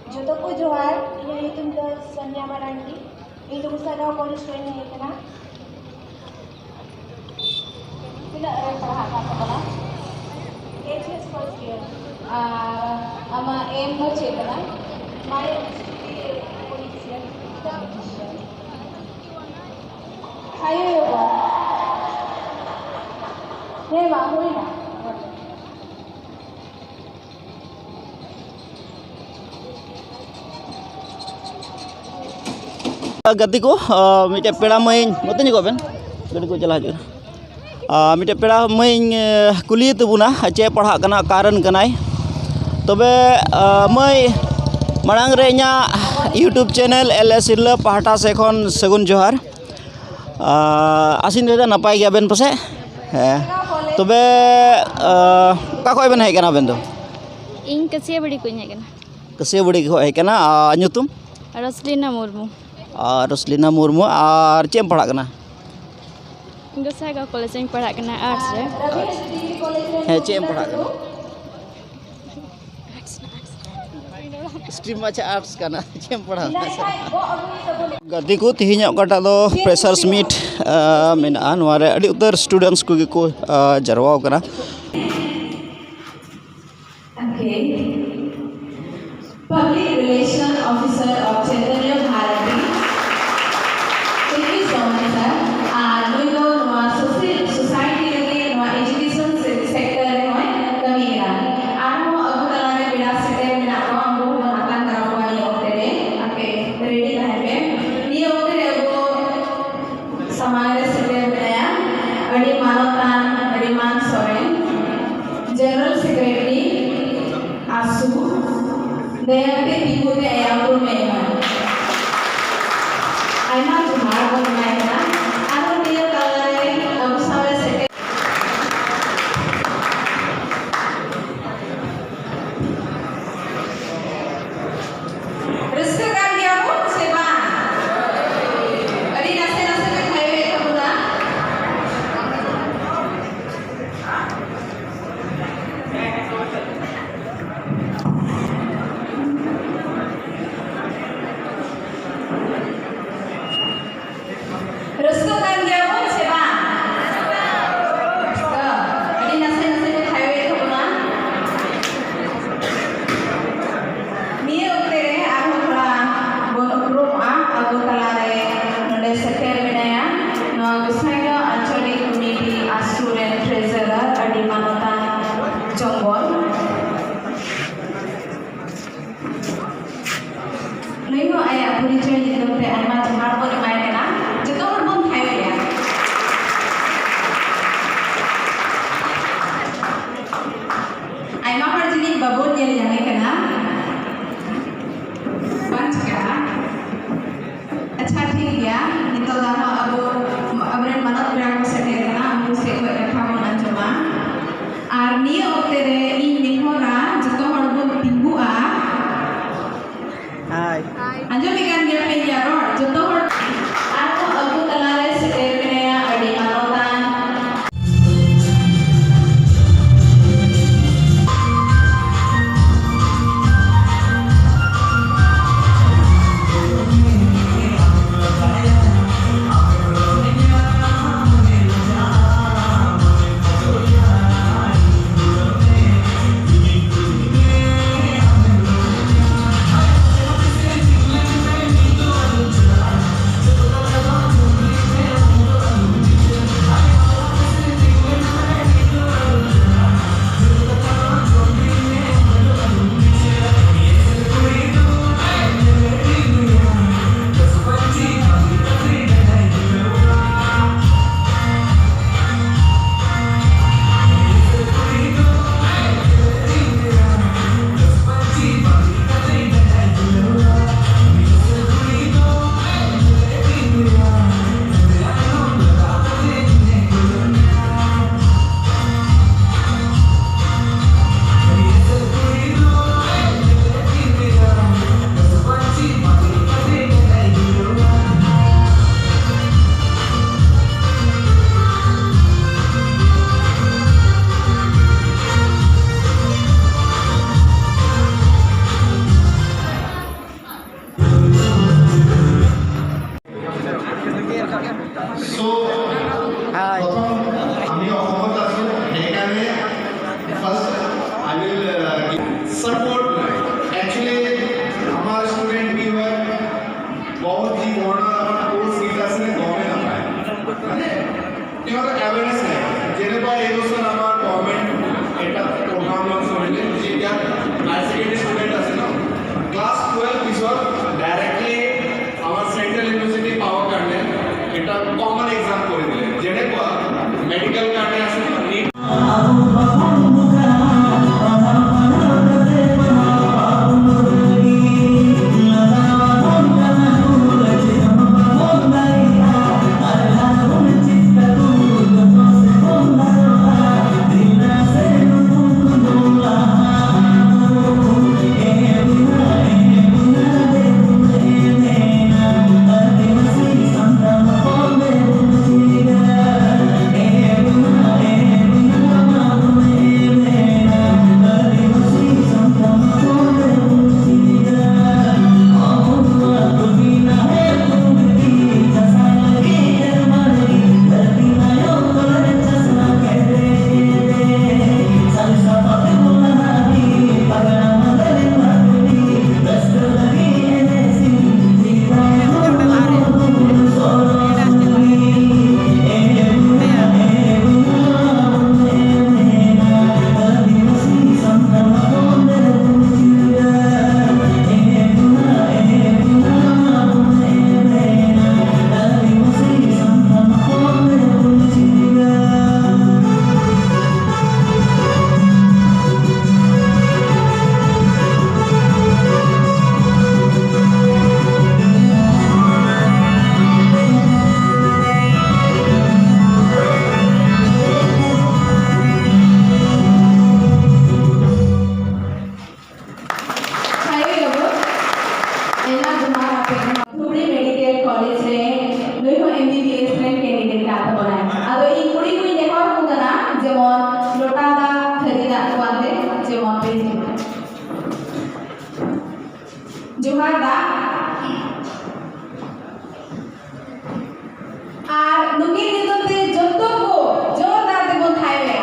Joto ko johar, inyong nyutum do Sonia Marandi. Ito Musagaw College ko niya ito na. Sila ay parahata ko pala. HS first year. Ama aim mo ito na. Maya Police year. Kayo yun ba? Hindi ba? Huli na. Gati ko mite pera main moten ko ben gadi ko chala hajur mite pera main kuli tubuna che padha kana karan kanai tobe mai marang re nya YouTube channel LS Irla pahata sekhon sagun johar asin reda napai gya ben pase tobe ka khoi ben hai kana ben do ᱤᱧ ᱠᱟᱹᱥᱤᱭᱟᱹ ᱵᱟᱹᱲᱤ ᱠᱚᱧ ᱦᱮᱡ ᱠᱟᱱᱟ kase budi ko hai kana nyutum Roslina Murmu Roslina Murmu ar cem padha kana Gosagaon college ᱨᱤᱧ ᱯᱟᱲᱦᱟᱜ ᱠᱟᱱᱟ arts ᱨᱮ he cem padha kana stream acha arts kana cem padha gadi ko tihinya okata do freshers meet mena anware adi utar students ko ko jarwa kana Okay. Public Relation Officer of Chaitanya Bharati. Thank you so much, sir. We know society lagi education sector kami ira. Anu abu talane beda sector mina ko ambu akan tarawani oktere. Okay, ready lah be. Ni oktere abu samare sector beda. Adi manotan, adi man soren. General Secretary Asu. Dayate Pikude Ayapur Mehman. I'm not too hard on my hand. I don't need a color. Sorry, second. Restoran dia pun seba. Adi nasi kan highway kamu dah. Restoran dia pun seba. Adi nasi kan highway kamu dah. Ni okey aku pernah bonokrum aku kalare nade sector menaya. No Gusaga Anchali Community Student Treasurer Adi Manotan Jonggol. Nino ayah purichai itu te ayah macam apa pun main kena. Jika orang pun highway ya. Ayah macam jenis babon yang jangan kena. Bunch kena. अच्छा ठीक है निकल रहा अब अबरे मनत brand से करेगा हम से कोई रखा हो ना जमा आर्मी ओतेरे इन निहोरा जतो हड़बो Pingua hai अंजो मिकान dia pe jaro जतो हड़ aku abu talare se kene adi manotan जोहार दा और नुकी नितोते जत्तो को जोरदार ते बन खाइबे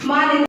माने